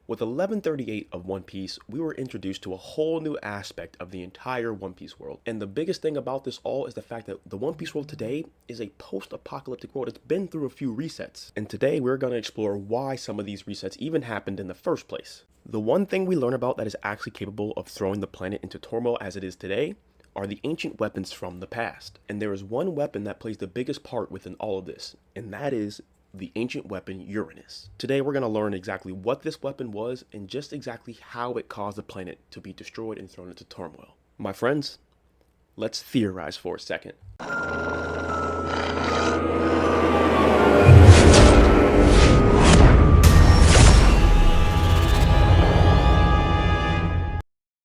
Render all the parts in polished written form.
With 1138 of One Piece, we were introduced to a whole new aspect of the entire One Piece world. And the biggest thing about this all is the fact that the One Piece world today is a post-apocalyptic world. It's been through a few resets. And today we're going to explore why some of these resets even happened in the first place. The one thing we learn about that is actually capable of throwing the planet into turmoil as it is today are the ancient weapons from the past. And there is one weapon that plays the biggest part within all of this, and that is the ancient weapon Uranus. Today we're going to learn exactly what this weapon was and just exactly how it caused the planet to be destroyed and thrown into turmoil. My friends, let's theorize for a second.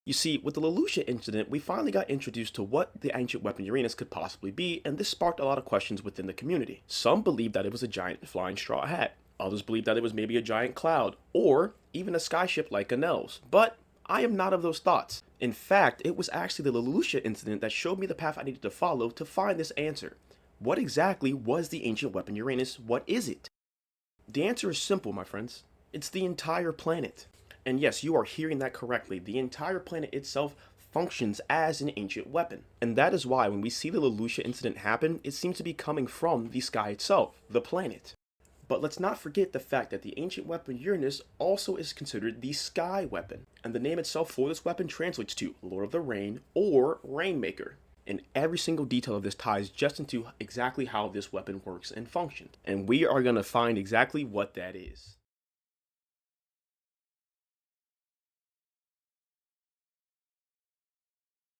You see, with the Lelouch incident, we finally got introduced to what the ancient weapon Uranus could possibly be, and this sparked a lot of questions within the community. Some believed that it was a giant flying straw hat. Others believed that it was maybe a giant cloud, or even a skyship like Anel's. But I am not of those thoughts. In fact, it was actually the Lelouch incident that showed me the path I needed to follow to find this answer. What exactly was the ancient weapon Uranus? What is it? The answer is simple, my friends. It's the entire planet. And yes, you are hearing that correctly. The entire planet itself functions as an ancient weapon. And that is why when we see the Lelouch incident happen, it seems to be coming from the sky itself, the planet. But let's not forget the fact that the ancient weapon Uranus also is considered the sky weapon. And the name itself for this weapon translates to Lord of the Rain or Rainmaker. And every single detail of this ties just into exactly how this weapon works and functions. And we are going to find exactly what that is.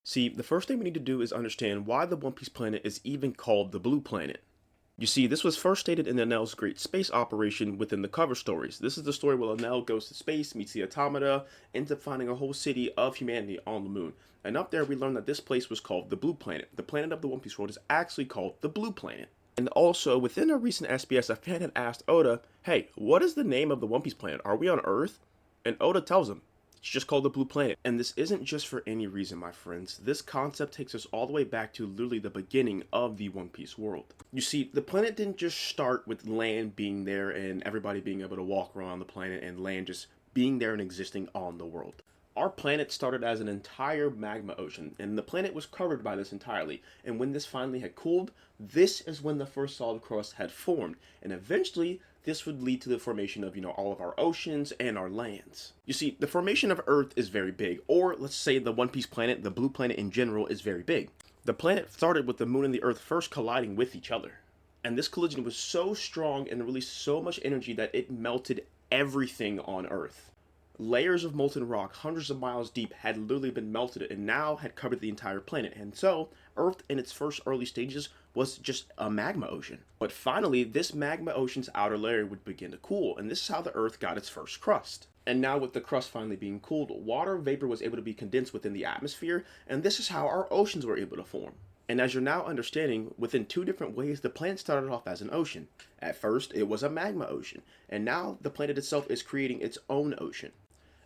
See, the first thing we need to do is understand why the One Piece planet is even called the Blue Planet. You see, this was first stated in Enel's Great Space Operation within the cover stories. This is the story where Enel goes to space, meets the Automata, ends up finding a whole city of humanity on the moon. And up there we learn that this place was called the Blue Planet. The planet of the One Piece world is actually called the Blue Planet. And also, within a recent SBS, a fan had asked Oda, hey, what is the name of the One Piece planet? Are we on Earth? And Oda tells him, it's just called the Blue Planet. And this isn't just for any reason, my friends. This concept takes us all the way back to literally the beginning of the One Piece world. You see, the planet didn't just start with land being there and everybody being able to walk around the planet and land just being there and existing on the world. Our planet started as an entire magma ocean, and the planet was covered by this entirely. And when this finally had cooled, this is when the first solid crust had formed. And eventually, this would lead to the formation of, all of our oceans and our lands. You see, the formation of Earth is very big, or let's say the One Piece planet, the Blue Planet in general, is very big. The planet started with the moon and the Earth first colliding with each other. And this collision was so strong and released so much energy that it melted everything on Earth. Layers of molten rock, hundreds of miles deep, had literally been melted and now had covered the entire planet. And so, Earth in its first early stages was just a magma ocean. But finally, this magma ocean's outer layer would begin to cool, and this is how the Earth got its first crust. And now with the crust finally being cooled, water vapor was able to be condensed within the atmosphere, and this is how our oceans were able to form. And as you're now understanding, within two different ways, the planet started off as an ocean. At first, it was a magma ocean, and now the planet itself is creating its own ocean.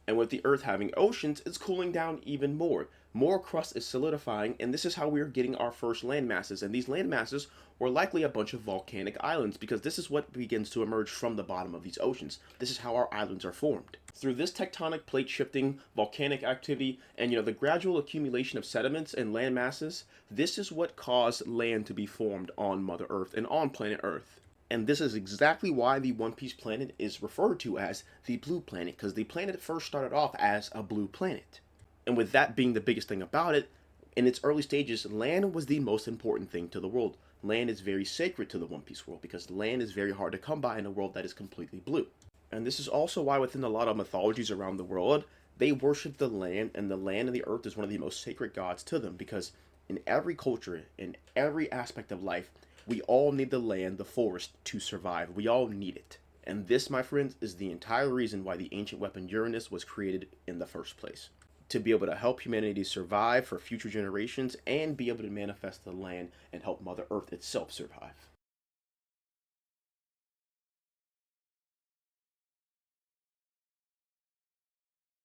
And with the Earth having oceans, it's cooling down even more. More crust is solidifying, and this is how we're getting our first land masses. And these land masses were likely a bunch of volcanic islands, because this is what begins to emerge from the bottom of these oceans. This is how our islands are formed. Through this tectonic plate shifting, volcanic activity, and the gradual accumulation of sediments and land masses, this is what caused land to be formed on Mother Earth and on planet Earth. And this is exactly why the One Piece planet is referred to as the Blue Planet, because the planet first started off as a blue planet. And with that being the biggest thing about it, in its early stages, land was the most important thing to the world. Land is very sacred to the One Piece world, because land is very hard to come by in a world that is completely blue. And this is also why within a lot of mythologies around the world, they worship the land and the earth is one of the most sacred gods to them, because in every culture, in every aspect of life, we all need the land, the forest, to survive. We all need it. And this, my friends, is the entire reason why the ancient weapon Uranus was created in the first place. To be able to help humanity survive for future generations and be able to manifest the land and help Mother Earth itself survive.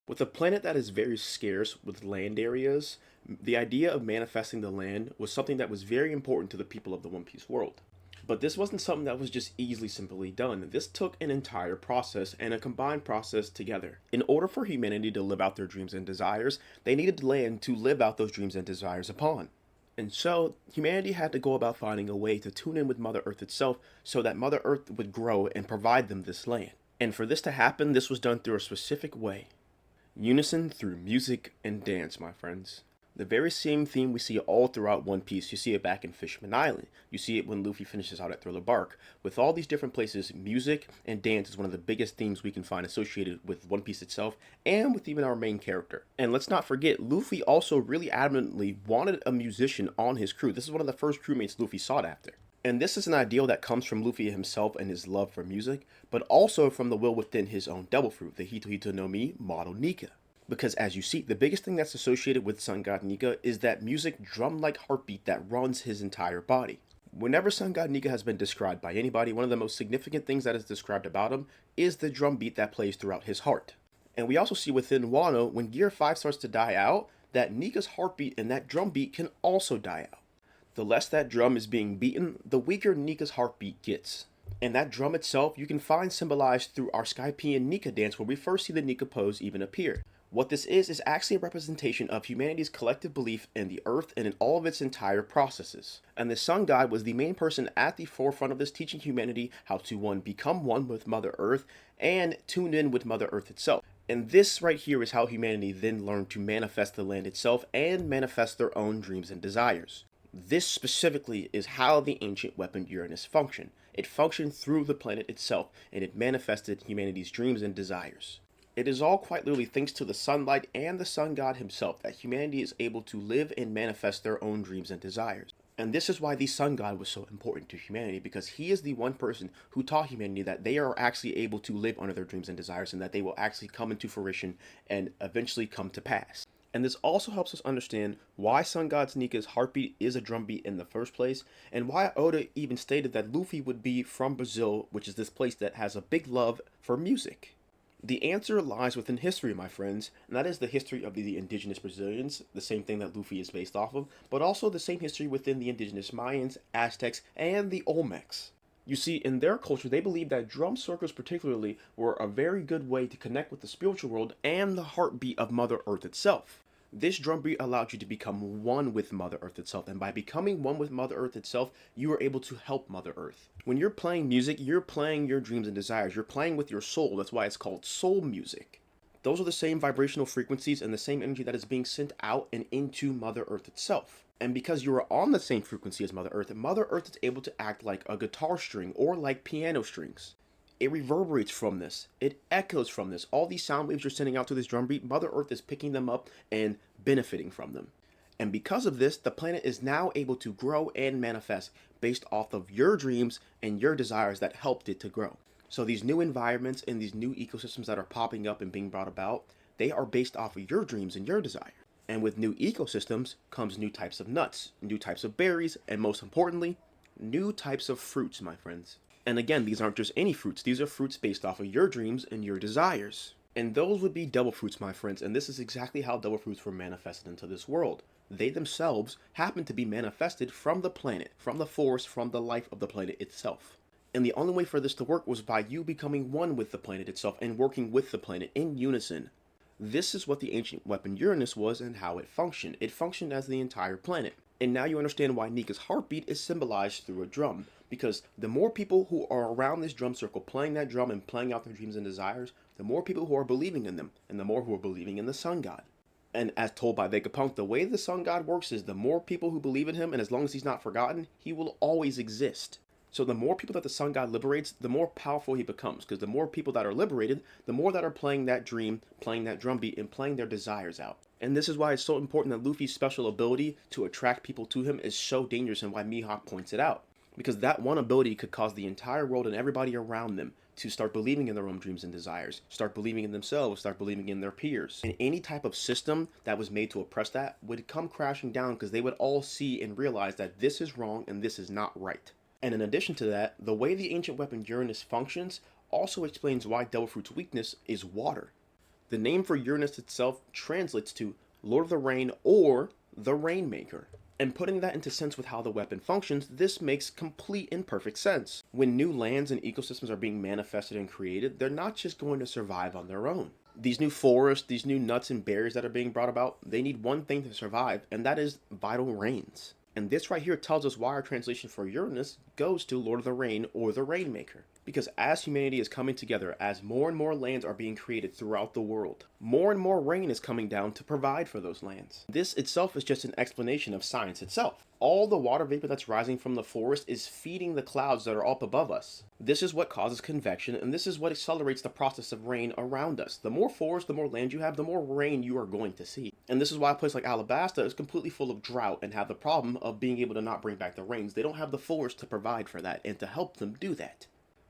With a planet that is very scarce with land areas, the idea of manifesting the land was something that was very important to the people of the One Piece world. But this wasn't something that was just simply done. This took an entire process and a combined process together. In order for humanity to live out their dreams and desires, they needed land to live out those dreams and desires upon. And so, humanity had to go about finding a way to tune in with Mother Earth itself so that Mother Earth would grow and provide them this land. And for this to happen, this was done through a specific way. Unison through music and dance, my friends. The very same theme we see all throughout One Piece. You see it back in Fishman Island. You see it when Luffy finishes out at Thriller Bark. With all these different places, music and dance is one of the biggest themes we can find associated with One Piece itself and with even our main character. And let's not forget, Luffy also really adamantly wanted a musician on his crew. This is one of the first crewmates Luffy sought after. And this is an ideal that comes from Luffy himself and his love for music, but also from the will within his own devil fruit, the Hito Hito no Mi model Nika. Because as you see, the biggest thing that's associated with Sun God Nika is that music drum-like heartbeat that runs his entire body. Whenever Sun God Nika has been described by anybody, one of the most significant things that is described about him is the drum beat that plays throughout his heart. And we also see within Wano, when Gear 5 starts to die out, that Nika's heartbeat and that drum beat can also die out. The less that drum is being beaten, the weaker Nika's heartbeat gets. And that drum itself you can find symbolized through our Skypiea Nika dance, where we first see the Nika pose even appear. What this is actually a representation of humanity's collective belief in the Earth and in all of its entire processes. And the Sun God was the main person at the forefront of this, teaching humanity how to, one, become one with Mother Earth and tune in with Mother Earth itself. And this right here is how humanity then learned to manifest the land itself and manifest their own dreams and desires. This specifically is how the ancient weapon Uranus functioned. It functioned through the planet itself, and it manifested humanity's dreams and desires. It is all quite literally thanks to the sunlight and the sun god himself that humanity is able to live and manifest their own dreams and desires. And this is why the sun god was so important to humanity, because he is the one person who taught humanity that they are actually able to live under their dreams and desires, and that they will actually come into fruition and eventually come to pass. And this also helps us understand why Sun God Nika's heartbeat is a drumbeat in the first place, and why Oda even stated that Luffy would be from Brazil, which is this place that has a big love for music. The answer lies within history, my friends, and that is the history of the indigenous Brazilians, the same thing that Luffy is based off of, but also the same history within the indigenous Mayans, Aztecs, and the Olmecs. You see, in their culture, they believed that drum circles particularly were a very good way to connect with the spiritual world and the heartbeat of Mother Earth itself. This drum beat allowed you to become one with Mother Earth itself, and by becoming one with Mother Earth itself, you are able to help Mother Earth. When you're playing music, you're playing your dreams and desires. You're playing with your soul. That's why it's called soul music. Those are the same vibrational frequencies and the same energy that is being sent out and into Mother Earth itself. And because you are on the same frequency as Mother Earth is able to act like a guitar string or like piano strings. It reverberates from this. It echoes from this. All these sound waves you're sending out to this drum beat, Mother Earth is picking them up and benefiting from them. And because of this, the planet is now able to grow and manifest based off of your dreams and your desires that helped it to grow. So these new environments and these new ecosystems that are popping up and being brought about, they are based off of your dreams and your desire. And with new ecosystems comes new types of nuts, new types of berries, and most importantly, new types of fruits, my friends. And again, these aren't just any fruits. These are fruits based off of your dreams and your desires. And those would be devil fruits, my friends. And this is exactly how devil fruits were manifested into this world. They themselves happen to be manifested from the planet, from the force, from the life of the planet itself. And the only way for this to work was by you becoming one with the planet itself and working with the planet in unison. This is what the ancient weapon Uranus was and how it functioned. It functioned as the entire planet. And now you understand why Nika's heartbeat is symbolized through a drum. Because the more people who are around this drum circle playing that drum and playing out their dreams and desires, the more people who are believing in them, and the more who are believing in the sun god. And as told by Vegapunk, the way the sun god works is the more people who believe in him, and as long as he's not forgotten, he will always exist. So the more people that the sun god liberates, the more powerful he becomes, because the more people that are liberated, the more that are playing that dream, playing that drum beat, and playing their desires out. And this is why it's so important that Luffy's special ability to attract people to him is so dangerous, and why Mihawk points it out. Because that one ability could cause the entire world and everybody around them to start believing in their own dreams and desires, start believing in themselves, start believing in their peers. And any type of system that was made to oppress that would come crashing down, because they would all see and realize that this is wrong and this is not right. And in addition to that, the way the ancient weapon Uranus functions also explains why Devil Fruit's weakness is water. The name for Uranus itself translates to Lord of the Rain or the Rainmaker. And putting that into sense with how the weapon functions, this makes complete and perfect sense. When new lands and ecosystems are being manifested and created, they're not just going to survive on their own. These new forests, these new nuts and berries that are being brought about, they need one thing to survive, and that is vital rains. And this right here tells us why our translation for Uranus goes to Lord of the Rain or the Rainmaker. Because as humanity is coming together, as more and more lands are being created throughout the world, more and more rain is coming down to provide for those lands. This itself is just an explanation of science itself. All the water vapor that's rising from the forest is feeding the clouds that are up above us. This is what causes convection, and this is what accelerates the process of rain around us. The more forest, the more land you have, the more rain you are going to see. And this is why a place like Alabasta is completely full of drought and have the problem of being able to not bring back the rains. They don't have the forest to provide for that and to help them do that.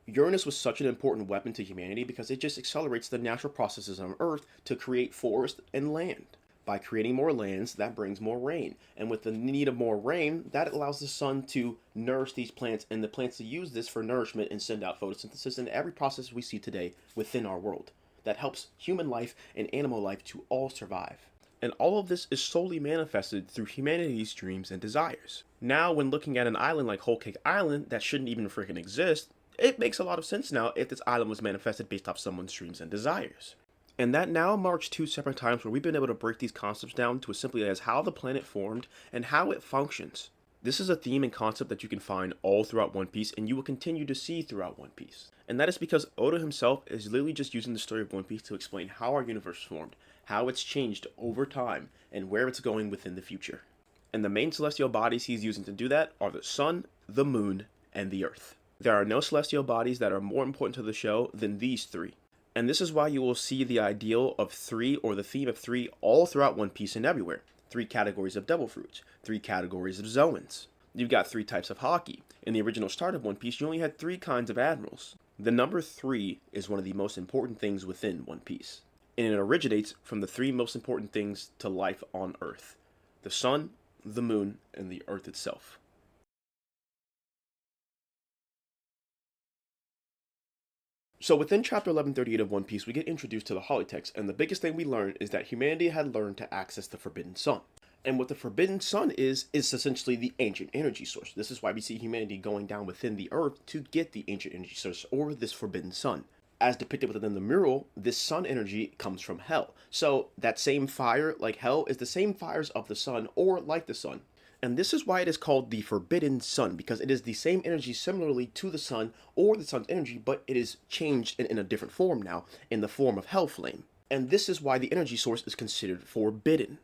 Uranus was such an important weapon to humanity because it just accelerates the natural processes on Earth to create forest and land. By creating more lands, that brings more rain. And with the need of more rain, that allows the sun to nourish these plants and the plants to use this for nourishment and send out photosynthesis and every process we see today within our world. That helps human life and animal life to all survive. And all of this is solely manifested through humanity's dreams and desires. Now, when looking at an island like Whole Cake Island that shouldn't even freaking exist, it makes a lot of sense now if this island was manifested based off someone's dreams and desires. And that now marks two separate times where we've been able to break these concepts down to as simply as how the planet formed and how it functions. This is a theme and concept that you can find all throughout One Piece and you will continue to see throughout One Piece. And that is because Oda himself is literally just using the story of One Piece to explain how our universe formed, how it's changed over time, and where it's going within the future. And the main celestial bodies he's using to do that are the sun, the moon, and the earth. There are no celestial bodies that are more important to the show than these three. And this is why you will see the ideal of three or the theme of three all throughout One Piece and everywhere. 3 categories of devil fruits, 3 categories of Zoans. You've got 3 types of Haki. In the original start of One Piece, you only had 3 kinds of admirals. The number 3 is one of the most important things within One Piece. And it originates from the 3 most important things to life on Earth. The sun, the moon, and the earth itself. So within chapter 1138 of One Piece, we get introduced to the Harley Text, and the biggest thing we learn is that humanity had learned to access the Forbidden Sun. And what the Forbidden Sun is essentially the ancient energy source. This is why we see humanity going down within the earth to get the ancient energy source, or this Forbidden Sun. As depicted within the mural, this sun energy comes from hell. So that same fire, like hell, is the same fires of the sun, or like the sun. And this is why it is called the Forbidden Sun, because it is the same energy similarly to the sun or the sun's energy, but it is changed in a different form now, in the form of hell flame. And this is why the energy source is considered forbidden.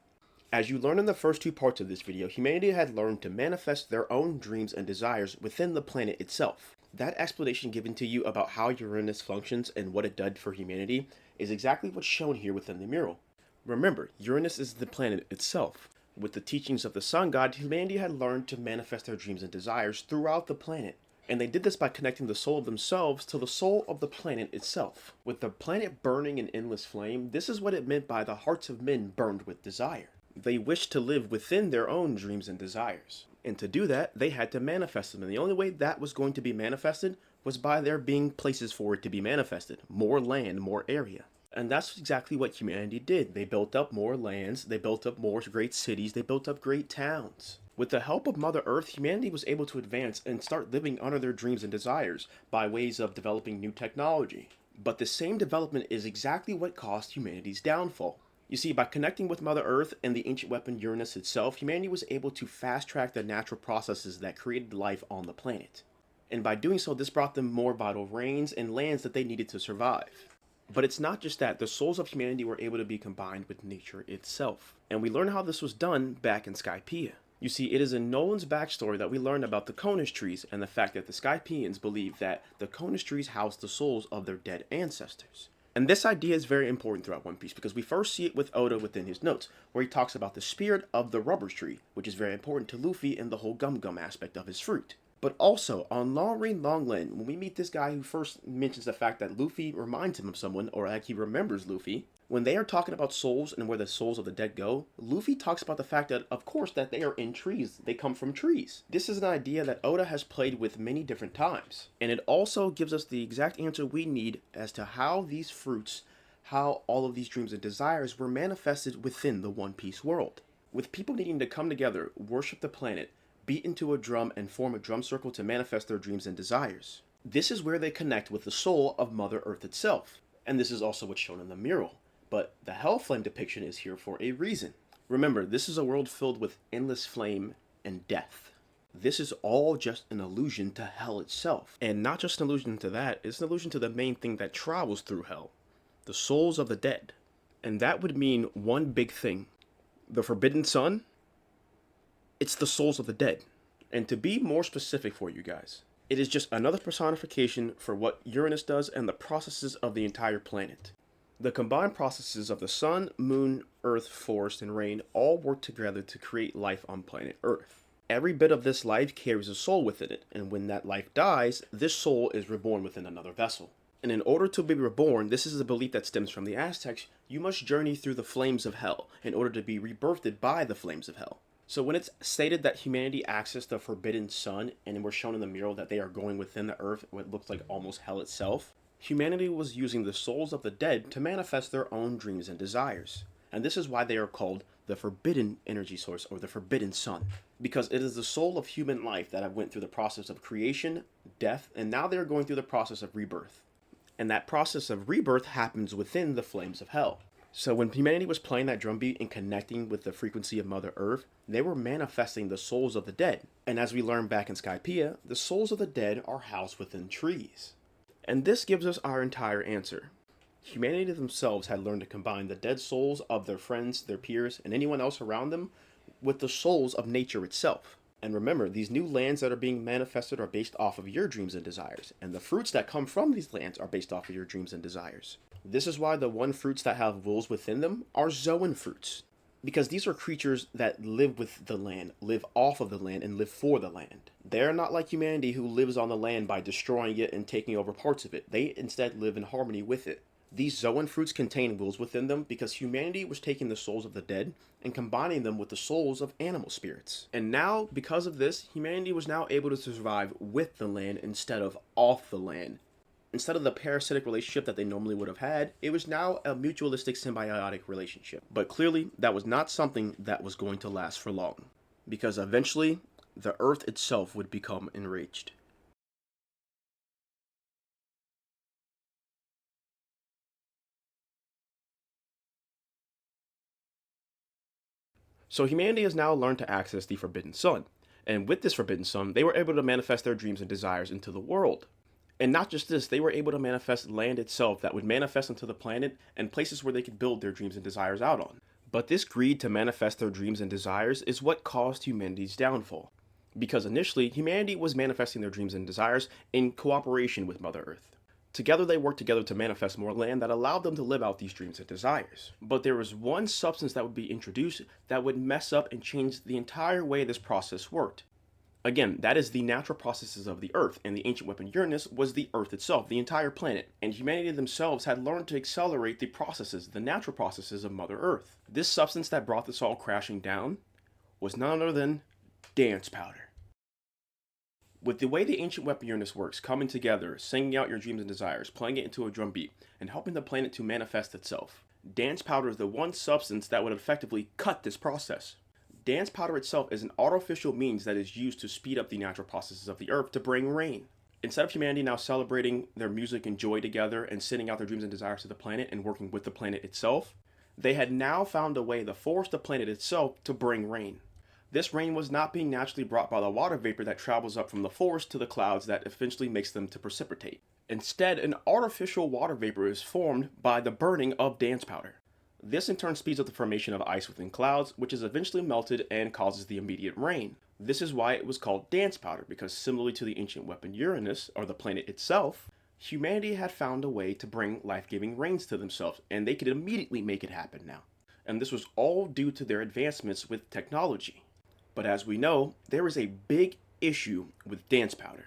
As you learn in the first 2 parts of this video, humanity had learned to manifest their own dreams and desires within the planet itself. That explanation given to you about how Uranus functions and what it did for humanity is exactly what's shown here within the mural. Remember, Uranus is the planet itself. With the teachings of the sun god, humanity had learned to manifest their dreams and desires throughout the planet. And they did this by connecting the soul of themselves to the soul of the planet itself. With the planet burning in endless flame, this is what it meant by the hearts of men burned with desire. They wished to live within their own dreams and desires. And to do that, they had to manifest them. And the only way that was going to be manifested was by there being places for it to be manifested. More land, more area. And that's exactly what humanity did. They built up more lands, they built up more great cities, they built up great towns. With the help of Mother Earth, humanity was able to advance and start living under their dreams and desires by ways of developing new technology. But the same development is exactly what caused humanity's downfall. You see, by connecting with Mother Earth and the ancient weapon Uranus itself, humanity was able to fast-track the natural processes that created life on the planet. And by doing so, this brought them more vital rains and lands that they needed to survive. But it's not just that, the souls of humanity were able to be combined with nature itself. And we learn how this was done back in Skypiea. You see, it is in Nolan's backstory that we learn about the Conus trees and the fact that the Skypieans believe that the Conus trees house the souls of their dead ancestors. And this idea is very important throughout One Piece because we first see it with Oda within his notes, where he talks about the spirit of the rubber tree, which is very important to Luffy and the whole gum gum aspect of his fruit. But also, on Long Reign Longland, when we meet this guy who first mentions the fact that Luffy reminds him of someone, or like he remembers Luffy, when they are talking about souls and where the souls of the dead go, Luffy talks about the fact that, of course, that they are in trees. They come from trees. This is an idea that Oda has played with many different times. And it also gives us the exact answer we need as to how these fruits, how all of these dreams and desires were manifested within the One Piece world. with people needing to come together, worship the planet, beat into a drum, and form a drum circle to manifest their dreams and desires. This is where they connect with the soul of Mother Earth itself, and this is also what's shown in the mural. But the hell flame depiction is here for a reason. Remember, this is a world filled with endless flame and death. This is all just an allusion to hell itself. And not just an allusion to that, it's an allusion to the main thing that travels through hell, the souls of the dead. And that would mean one big thing. The Forbidden Sun, it's the souls of the dead. And to be more specific for you guys, it is just another personification for what Uranus does and the processes of the entire planet. The combined processes of the sun, moon, earth, forest, and rain all work together to create life on planet Earth. Every bit of this life carries a soul within it, and when that life dies, this soul is reborn within another vessel. And in order to be reborn, this is a belief that stems from the Aztecs, you must journey through the flames of hell in order to be rebirthed by the flames of hell. So when it's stated that humanity accessed the Forbidden Sun, and we're shown in the mural that they are going within the earth, what looks like almost hell itself, humanity was using the souls of the dead to manifest their own dreams and desires. And this is why they are called the forbidden energy source, or the Forbidden Sun. Because it is the soul of human life that have went through the process of creation, death, and now they are going through the process of rebirth. And that process of rebirth happens within the flames of hell. So when humanity was playing that drum beat and connecting with the frequency of Mother Earth, they were manifesting the souls of the dead. And as we learned back in Skypiea, the souls of the dead are housed within trees. And this gives us our entire answer. Humanity themselves had learned to combine the dead souls of their friends, their peers, and anyone else around them with the souls of nature itself. And remember, these new lands that are being manifested are based off of your dreams and desires, and the fruits that come from these lands are based off of your dreams and desires. This is why the one fruits that have wills within them are zoan fruits, because these are creatures that live with the land, live off of the land, and live for the land. They're not like humanity who lives on the land by destroying it and taking over parts of it. They instead live in harmony with it. These zoan fruits contain wills within them because humanity was taking the souls of the dead and combining them with the souls of animal spirits. And now, because of this, humanity was now able to survive with the land instead of off the land. Instead of the parasitic relationship that they normally would have had, it was now a mutualistic symbiotic relationship. But clearly, that was not something that was going to last for long, because eventually, the earth itself would become enraged. So humanity has now learned to access the Forbidden Sun, and with this Forbidden Sun, they were able to manifest their dreams and desires into the world. And not just this, they were able to manifest land itself that would manifest onto the planet and places where they could build their dreams and desires out on. But this greed to manifest their dreams and desires is what caused humanity's downfall. Because initially, humanity was manifesting their dreams and desires in cooperation with Mother Earth. Together they worked together to manifest more land that allowed them to live out these dreams and desires. But there was one substance that would be introduced that would mess up and change the entire way this process worked. Again, that is the natural processes of the Earth, and the ancient weapon Uranus was the Earth itself, the entire planet. And humanity themselves had learned to accelerate the processes, the natural processes of Mother Earth. This substance that brought this all crashing down was none other than dance powder. With the way the ancient weapon Uranus works, coming together, singing out your dreams and desires, playing it into a drum beat, and helping the planet to manifest itself, dance powder is the one substance that would effectively cut this process. Dance powder itself is an artificial means that is used to speed up the natural processes of the earth to bring rain. Instead of humanity now celebrating their music and joy together and sending out their dreams and desires to the planet and working with the planet itself, they had now found a way to force the planet itself to bring rain. This rain was not being naturally brought by the water vapor that travels up from the forest to the clouds that eventually makes them to precipitate. Instead, an artificial water vapor is formed by the burning of dance powder. This in turn speeds up the formation of ice within clouds, which is eventually melted and causes the immediate rain. This is why it was called dance powder, because similarly to the ancient weapon Uranus, or the planet itself, humanity had found a way to bring life-giving rains to themselves, and they could immediately make it happen now. And this was all due to their advancements with technology. But as we know, there is a big issue with dance powder.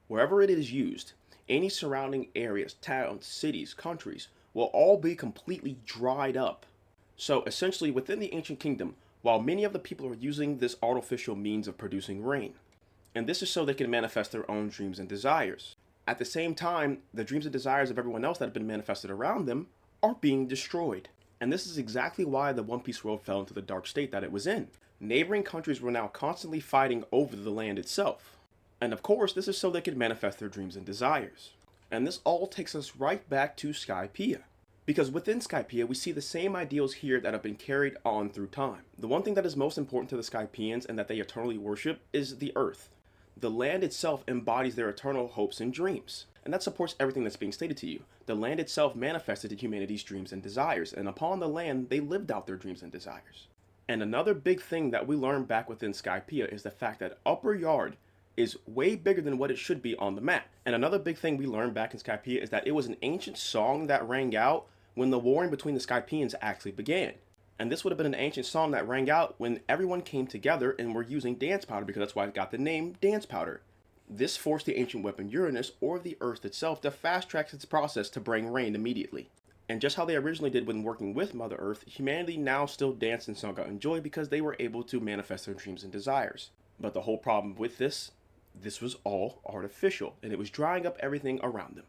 Wherever it is used, any surrounding areas, towns, cities, countries, will all be completely dried up. So essentially within the ancient kingdom, while many of the people are using this artificial means of producing rain, and this is so they can manifest their own dreams and desires. At the same time, the dreams and desires of everyone else that have been manifested around them are being destroyed. And this is exactly why the One Piece world fell into the dark state that it was in. Neighboring countries were now constantly fighting over the land itself. And of course, this is so they could manifest their dreams and desires. And this all takes us right back to Skypiea. Because within Skypiea, we see the same ideals here that have been carried on through time. The one thing that is most important to the Skypieans and that they eternally worship is the earth. The land itself embodies their eternal hopes and dreams. And that supports everything that's being stated to you. The land itself manifested humanity's dreams and desires, and upon the land, they lived out their dreams and desires. And another big thing that we learned back within Skypiea is the fact that Upper Yard is way bigger than what it should be on the map. And another big thing we learned back in Skypiea is that it was an ancient song that rang out when the warring between the Skypieans actually began. And this would have been an ancient song that rang out when everyone came together and were using dance powder, because that's why it got the name dance powder. This forced the ancient weapon Uranus, or the Earth itself, to fast-track its process to bring rain immediately. And just how they originally did when working with Mother Earth, humanity now still danced and sung out in joy because they were able to manifest their dreams and desires. But the whole problem with this was all artificial, and it was drying up everything around them.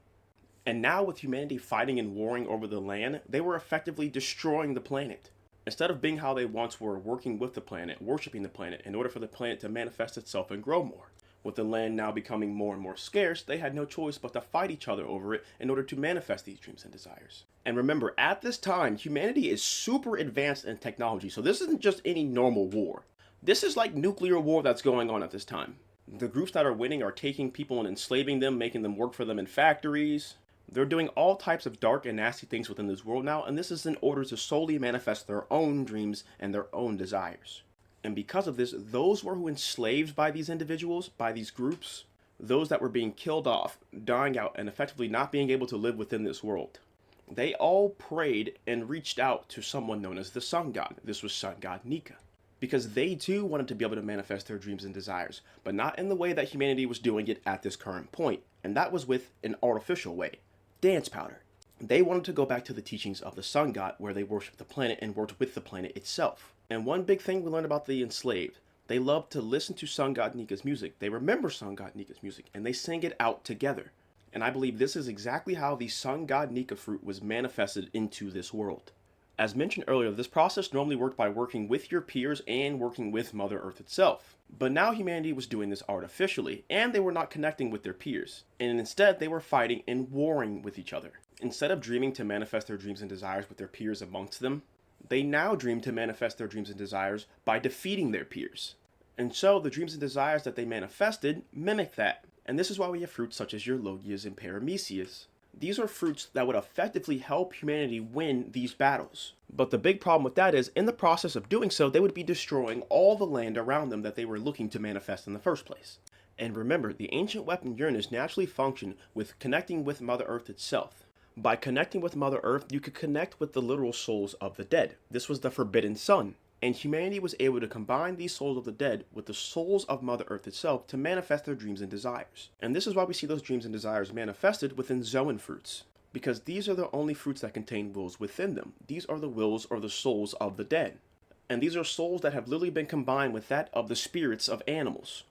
And now with humanity fighting and warring over the land, they were effectively destroying the planet. Instead of being how they once were, working with the planet, worshipping the planet, in order for the planet to manifest itself and grow more. With the land now becoming more and more scarce, they had no choice but to fight each other over it in order to manifest these dreams and desires. And remember, at this time, humanity is super advanced in technology, so this isn't just any normal war. This is like nuclear war that's going on at this time. The groups that are winning are taking people and enslaving them, making them work for them in factories. They're doing all types of dark and nasty things within this world now, and this is in order to solely manifest their own dreams and their own desires. And because of this, those who were enslaved by these individuals, by these groups, those that were being killed off, dying out, and effectively not being able to live within this world, they all prayed and reached out to someone known as the Sun God. This was Sun God Nika. Because they too wanted to be able to manifest their dreams and desires, but not in the way that humanity was doing it at this current point. And that was with an artificial way. Dance powder. They wanted to go back to the teachings of the Sun God, where they worshipped the planet and worked with the planet itself. And one big thing we learned about the enslaved, they loved to listen to Sun God Nika's music. They remember Sun God Nika's music, and they sang it out together. And I believe this is exactly how the Sun God Nika fruit was manifested into this world. As mentioned earlier, this process normally worked by working with your peers and working with Mother Earth itself. But now humanity was doing this artificially, and they were not connecting with their peers. And instead, they were fighting and warring with each other. Instead of dreaming to manifest their dreams and desires with their peers amongst them, they now dream to manifest their dreams and desires by defeating their peers. And so the dreams and desires that they manifested mimic that. And this is why we have fruits such as your Logias and Paramecias. These are fruits that would effectively help humanity win these battles. But the big problem with that is, in the process of doing so, they would be destroying all the land around them that they were looking to manifest in the first place. And remember, the ancient weapon Uranus naturally functioned with connecting with Mother Earth itself. By connecting with Mother Earth, you could connect with the literal souls of the dead. This was the Forbidden Sun. And humanity was able to combine these souls of the dead with the souls of Mother Earth itself to manifest their dreams and desires. And this is why we see those dreams and desires manifested within Zoan fruits. Because these are the only fruits that contain wills within them. These are the wills or the souls of the dead. And these are souls that have literally been combined with that of the spirits of animals.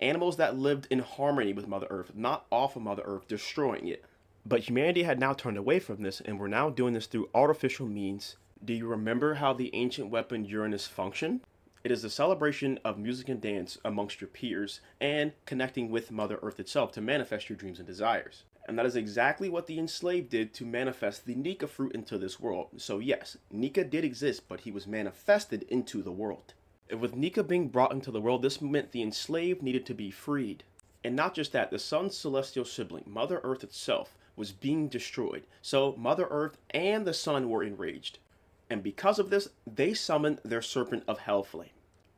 Animals that lived in harmony with Mother Earth, not off of Mother Earth, destroying it. But humanity had now turned away from this, and we're now doing this through artificial means. Do you remember how the ancient weapon Uranus functioned? It is the celebration of music and dance amongst your peers and connecting with Mother Earth itself to manifest your dreams and desires. And that is exactly what the enslaved did to manifest the Nika fruit into this world. So yes, Nika did exist, but he was manifested into the world. And with Nika being brought into the world, this meant the enslaved needed to be freed. And not just that, the sun's celestial sibling, Mother Earth itself, was being destroyed. So Mother Earth and the sun were enraged. And because of this, they summoned their serpent of Hellflame.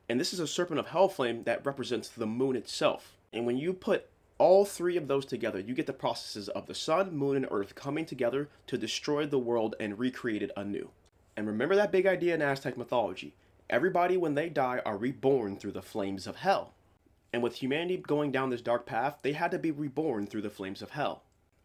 And this is a serpent of Hellflame that represents the moon itself. And when you put all three of those together, you get the processes of the sun, moon, and earth coming together to destroy the world and recreate it anew. And remember that big idea in Aztec mythology. Everybody, when they die, are reborn through the flames of hell. And with humanity going down this dark path, they had to be reborn through the flames of hell.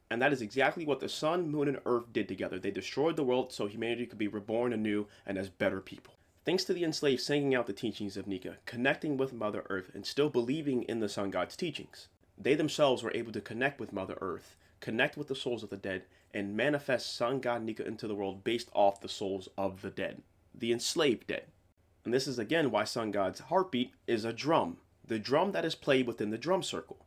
And that is exactly what the sun, moon, and earth did together. They destroyed the world so humanity could be reborn anew and as better people. Thanks to the enslaved singing out the teachings of Nika, connecting with Mother Earth, and still believing in the sun god's teachings, they themselves were able to connect with Mother Earth, connect with the souls of the dead, and manifest sun god Nika into the world based off the souls of the dead, the enslaved dead. And this is again why sun god's heartbeat is a drum, the drum that is played within the drum circle,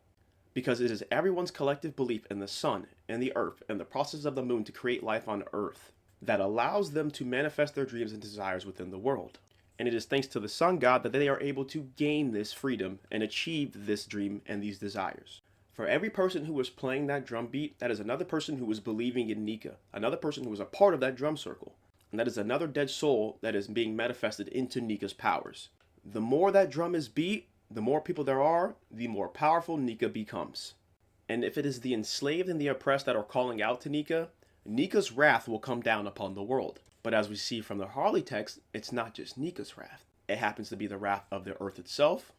because it is everyone's collective belief in the sun and the earth and the process of the moon to create life on earth that allows them to manifest their dreams and desires within the world. And it is thanks to the sun god that they are able to gain this freedom and achieve this dream and these desires. For every person who was playing that drum beat, that is another person who was believing in Nika, another person who was a part of that drum circle, and that is another dead soul that is being manifested into Nika's powers. The more that drum is beat, the more people there are, the more powerful Nika becomes. And if it is the enslaved and the oppressed that are calling out to Nika, Nika's wrath will come down upon the world. But as we see from the Harley text, it's not just Nika's wrath. It happens to be the wrath of the earth itself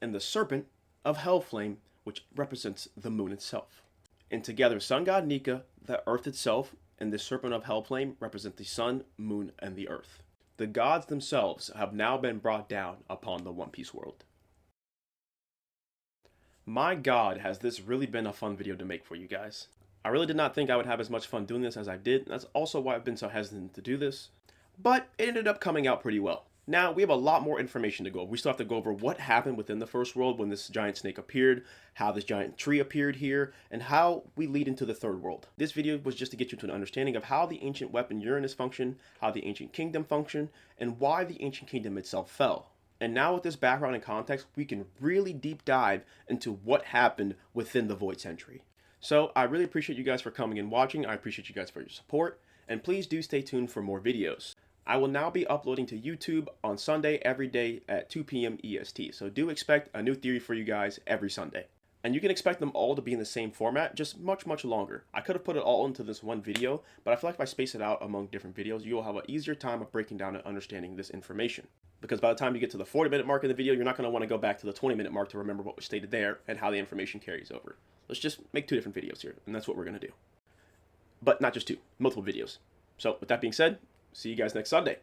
and the serpent of Hellflame, which represents the moon itself. And together, sun god Nika, the earth itself, and the serpent of Hellflame represent the sun, moon, and the earth. The gods themselves have now been brought down upon the One Piece world. My god, has this really been a fun video to make for you guys. I really did not think I would have as much fun doing this as I did, and that's also why I've been so hesitant to do this. But it ended up coming out pretty well. Now, we have a lot more information to go over. We still have to go over what happened within the first world when this giant snake appeared, how this giant tree appeared here, and how we lead into the third world. This video was just to get you to an understanding of how the ancient weapon Uranus functioned, how the ancient kingdom functioned, and why the ancient kingdom itself fell. And now with this background and context, we can really deep dive into what happened within the Void Century. So I really appreciate you guys for coming and watching. I appreciate you guys for your support. And please do stay tuned for more videos. I will now be uploading to YouTube on Sunday every day at 2 p.m. EST. So do expect a new theory for you guys every Sunday. And you can expect them all to be in the same format, just much longer. I could have put it all into this one video, but I feel like if I space it out among different videos, you'll have an easier time of breaking down and understanding this information. Because by the time you get to the 40-minute mark in the video, you're not going to want to go back to the 20-minute mark to remember what was stated there and how the information carries over. Let's just make 2 different videos here, and that's what we're going to do. But not just 2, multiple videos. So with that being said, see you guys next Sunday.